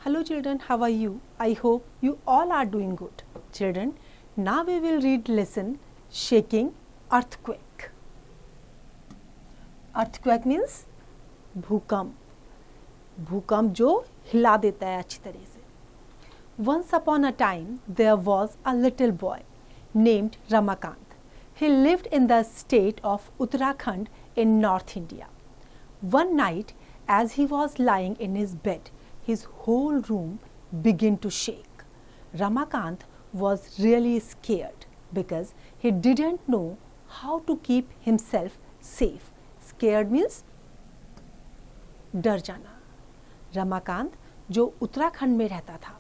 Hello children, how are you? I hope you all are doing good. Children, now we will read lesson Shaking Earthquake. Earthquake means भूकंप. भूकंप जो हिला देता है अच्छी तरह से. Once upon a time there was a little boy named Ramakant. He lived in the state of Uttarakhand in North India. One night, as he was lying in his bed, his whole room began to shake. Ramakant was really scared because he didn't know how to keep himself safe. Scared means डर जाना. रमाकांत जो उत्तराखंड में रहता था,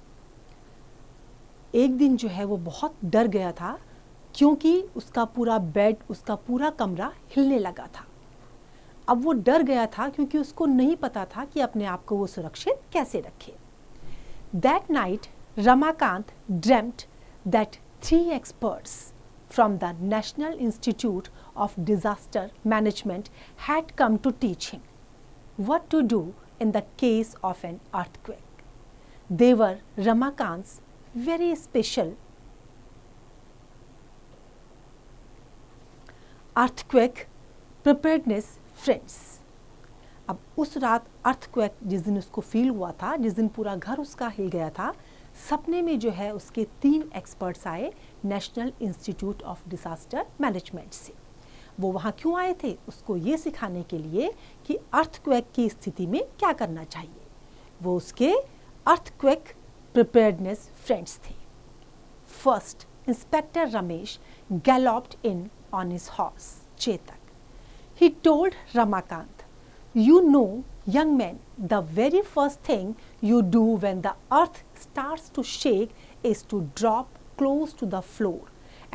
एक दिन जो है वो बहुत डर गया था क्योंकि उसका पूरा बेड, उसका पूरा कमरा हिलने लगा था. अब वो डर गया था क्योंकि उसको नहीं पता था कि अपने आप को वो सुरक्षित कैसे रखे. That night, Ramakant dreamt that 3 experts from the National Institute of Disaster Management had come to teach him what to do in the case of an earthquake. They were Ramakant's very special earthquake preparedness friends. अब उस रात earthquake जिस दिन उसको feel हुआ था, जिस दिन पूरा घर उसका हिल गया था, सपने में जो है उसके 3 एक्सपर्ट्स आए national institute of disaster management से. वो वहाँ क्यों आए थे? उसको ये सिखाने के लिए कि अर्थक्वेक की स्थिति में क्या करना चाहिए. वो उसके अर्थक्वेक प्रिपेयर्डनेस फ्रेंड्स थे. First, inspector Ramesh galloped in on his horse, Chetak. He told Ramakant, "You know, young man, the very first thing you do when the earth starts to shake is to drop close to the floor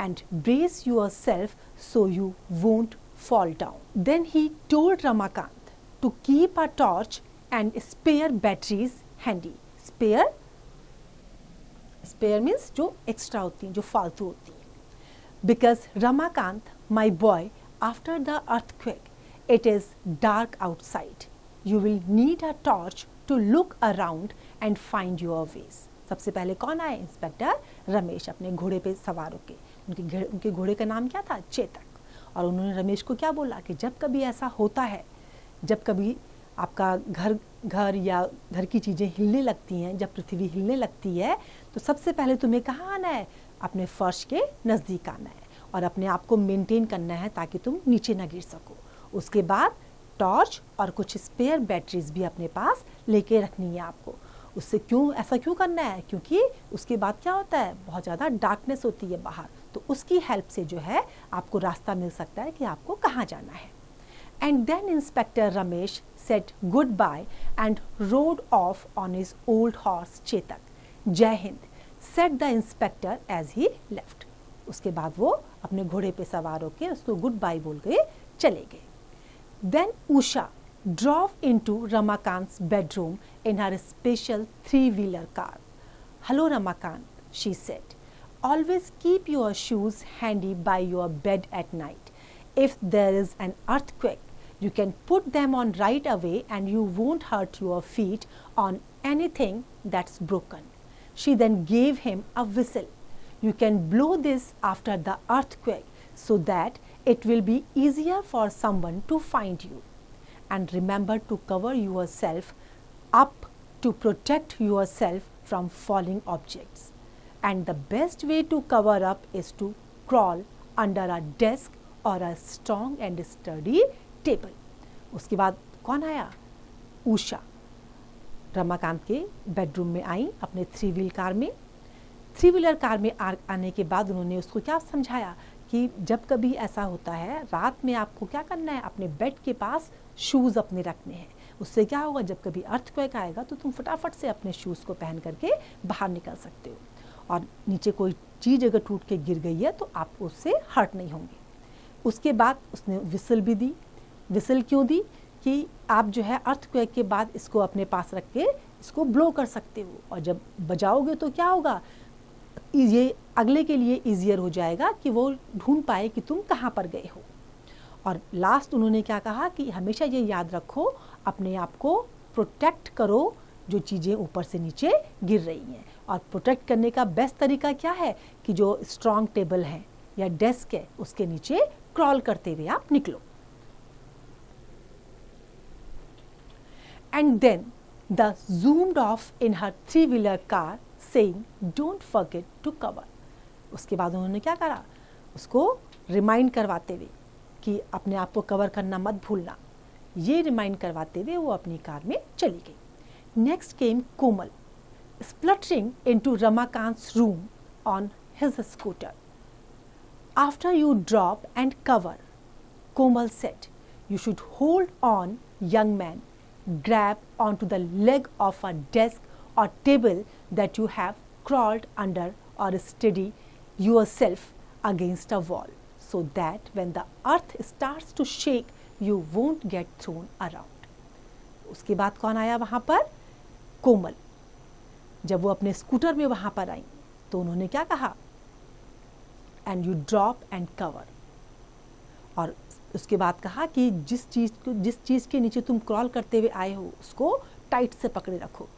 and brace yourself so you won't fall down." Then he told Ramakant to keep a torch and spare batteries handy. Spare means जो extra होती हैं, जो फालतू होती हैं. Because Ramakant, my boy, after the earthquake, it is dark outside. You will need a torch to look around and find your ways. सबसे पहले कौन आए? इंस्पेक्टर रमेश अपने घोड़े पे सवार होके. उनके घोड़े का नाम क्या था? चेतक. और उन्होंने रमेश को क्या बोला कि जब कभी ऐसा होता है, जब कभी आपका घर या घर की चीज़ें हिलने लगती हैं, जब पृथ्वी हिलने लगती है, तो सबसे पहले तुम्हें कहाँ आना है? अपने फर्श के नज़दीक आना है और अपने आप को मेंटेन करना है ताकि तुम नीचे ना गिर सको. उसके बाद टॉर्च और कुछ स्पेयर बैटरीज भी अपने पास लेके रखनी है आपको. उससे ऐसा क्यों करना है? क्योंकि उसके बाद क्या होता है, बहुत ज़्यादा डार्कनेस होती है बाहर, तो उसकी हेल्प से जो है आपको रास्ता मिल सकता है कि आपको कहाँ जाना है. And then inspector Ramesh said goodbye and rode off on his old horse Chetak. Jai Hind, said the inspector as he left. उसके बाद वो अपने घोड़े पे सवार होकर उसको गुड बाय बोल के चले गए. Then Usha drove into Ramakant's bedroom in her special 3-wheeler car. "Hello Ramakant," she said. "Always keep your shoes handy by your bed at night. If there is an earthquake, you can put them on right away and you won't hurt your feet on anything that's broken." She then gave him a whistle. "You can blow this after the earthquake so that it will be easier for someone to find you. And remember to cover yourself up to protect yourself from falling objects. And the best way to cover up is to crawl under a desk or a strong and sturdy table." उसके बाद कौन आया? उषा रमाकांत के bedroom में आई अपने 3-wheel car में. 3-wheeler car में आने के बाद उन्होंने उसको क्या समझाया कि जब कभी ऐसा होता है, रात में आपको क्या करना है, अपने बेड के पास शूज़ अपने रखने हैं. उससे क्या होगा, जब कभी अर्थक्वेक आएगा तो तुम फटाफट से अपने शूज़ को पहन करके बाहर निकल सकते हो और नीचे कोई चीज़ अगर टूट के गिर गई है तो आप उससे हर्ट नहीं होंगे. उसके बाद उसने विसल भी दी. विसल क्यों दी? कि आप जो है अर्थक्वेक के बाद इसको अपने पास रख के इसको ब्लो कर सकते हो और जब बजाओगे तो क्या होगा, ये अगले के लिए ईजियर हो जाएगा कि वो ढूंढ पाए कि तुम कहाँ पर गए हो. और लास्ट उन्होंने क्या कहा कि हमेशा ये याद रखो, अपने आप को प्रोटेक्ट करो जो चीज़ें ऊपर से नीचे गिर रही हैं। और प्रोटेक्ट करने का बेस्ट तरीका क्या है कि जो स्ट्रॉन्ग टेबल है या डेस्क है उसके नीचे क्रॉल करते हुए आप निकलो। And then the zoomed off in her three-wheeler car saying don't forget to cover। उसके बाद उन्होंने क्या करा, उसको रिमाइंड करवाते हुए कि अपने आप को कवर करना मत भूलना, ये रिमाइंड करवाते हुए वो अपनी कार में चली गई। Next came Komal spluttering into Ramakant's room on his scooter. After you drop and cover, Komal said, you should hold on, young man, grab onto the leg of a desk or table that you have crawled under or steady yourself against a wall so that when the earth starts to shake, you won't get thrown around. उसके बाद कौन आया वहाँ पर? कोमल। जब वो अपने scooter में वहाँ पर आई तो उन्होंने क्या कहा? And you drop and cover. और उसके बाद कहा कि जिस चीज़ के नीचे तुम क्रॉल करते हुए आए हो उसको टाइट से पकड़े रखो,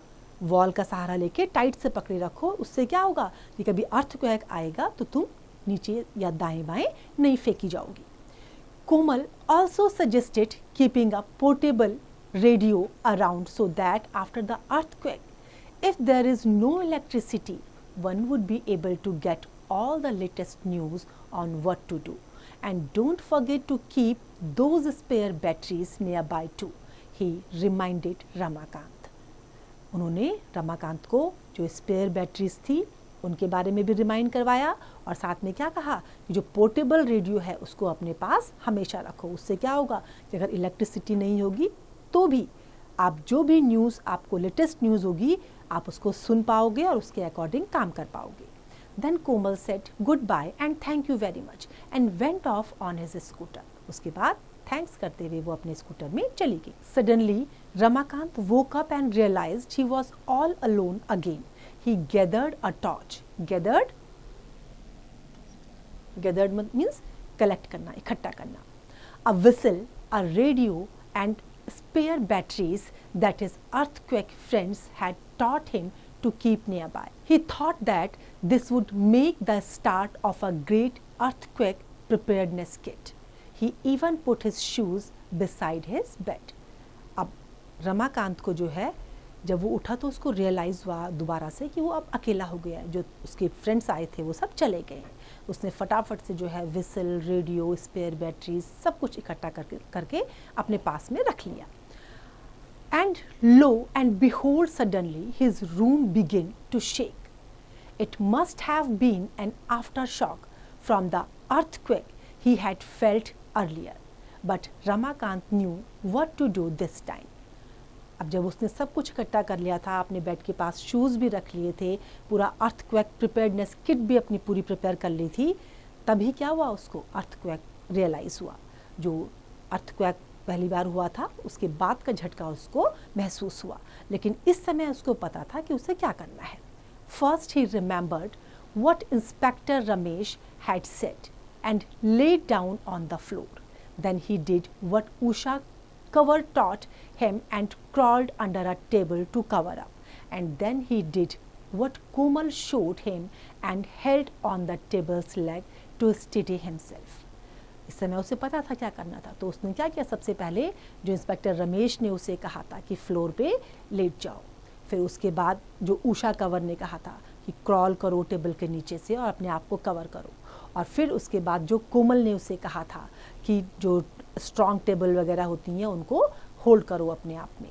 वॉल का सहारा लेके टाइट से पकड़े रखो। उससे क्या होगा कि कभी अर्थक्वेक आएगा तो तुम नीचे या दाएं बाएं नहीं फेंकी जाओगी। कोमल also suggested keeping a portable radio around so that after the earthquake, if there is no electricity, one would be able to get all the latest news on what to do. And don't forget to keep those spare batteries nearby too, he reminded Ramakant. उन्होंने रमाकांत को जो spare batteries थी उनके बारे में भी remind करवाया और साथ में क्या कहा कि जो पोर्टेबल रेडियो है उसको अपने पास हमेशा रखो। उससे क्या होगा कि अगर इलेक्ट्रिसिटी नहीं होगी तो भी आप जो भी न्यूज़, आपको लेटेस्ट न्यूज़ होगी, आप उसको सुन पाओगे और उसके अकॉर्डिंग काम कर पाओगे। Then Komal said goodbye and thank you very much and went off on his scooter. उसके बाद थैंक्स करते हुए वो अपने स्कूटर में चली गई। Suddenly Ramakant woke up and realized he was all alone again. He gathered a torch. Gathered means collect करना, इकट्ठा करना. A whistle, a radio and spare batteries that his earthquake friends had taught him to keep nearby. He thought that this would make the start of a great earthquake preparedness kit. He even put his shoes beside his bed. अब रमाकांत को जो है जब वो उठा तो उसको realise हुआ दोबारा से कि वो अब अकेला हो गया है। जो उसके फ्रेंड्स आए थे वो सब चले गए हैं। उसने फटाफट से जो है विसल, रेडियो, स्पेयर बैटरीज सब कुछ इकट्ठा करके अपने पास में रख लिया। And lo and behold, suddenly his room began to shake. It must have been an aftershock from the earthquake he had felt earlier. But Ramakant knew what to do this time. अब जब उसने सब कुछ इकट्ठा कर लिया था, अपने बेड के पास शूज़ भी रख लिए थे, पूरा अर्थक्वेक प्रिपेयर्डनेस किट भी अपनी पूरी प्रिपेयर कर ली थी, तभी क्या हुआ उसको अर्थक्वेक रियलाइज़ हुआ। जो अर्थक्वेक पहली बार हुआ था उसके बाद का झटका उसको महसूस हुआ, लेकिन इस समय उसको पता था कि उसे क्या करना है। First he remembered what inspector Ramesh had said and laid down on the floor. Then he did what Usha cover taught him and crawled under a table to cover up. And then he did what Komal showed him and held on the table's leg to steady himself. इस समय उसे पता था क्या करना था, तो उसने क्या किया, सबसे पहले जो इंस्पेक्टर रमेश ने उसे कहा था कि फ्लोर पे लेट जाओ, फिर उसके बाद जो उषा कंवर ने कहा था कि क्रॉल करो टेबल के नीचे से और अपने आप को कवर करो, और फिर उसके बाद जो कोमल ने उसे कहा था कि जो स्ट्रॉन्ग टेबल वगैरह होती हैं उनको होल्ड करो अपने आप में।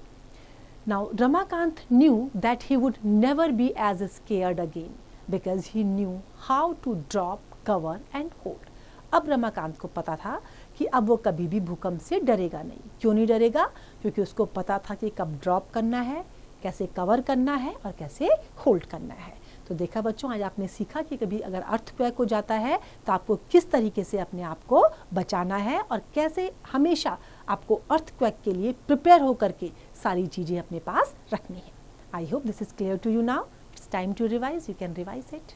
Now Ramakant knew that he would never be as scared again because he knew how to drop, cover and hold. अब रमाकांत को पता था कि अब वो कभी भी भूकंप से डरेगा नहीं। क्यों नहीं डरेगा? क्योंकि उसको पता था कि कब ड्रॉप करना है, कैसे कवर करना है और कैसे होल्ड करना है। तो देखा बच्चों, आज आपने सीखा कि कभी अगर अर्थक्वेक हो जाता है तो आपको किस तरीके से अपने आप को बचाना है और कैसे हमेशा आपको अर्थक्वेक के लिए प्रिपेयर होकर के सारी चीज़ें अपने पास रखनी है। I hope this is clear to you now. It's time to revise. You can revise it.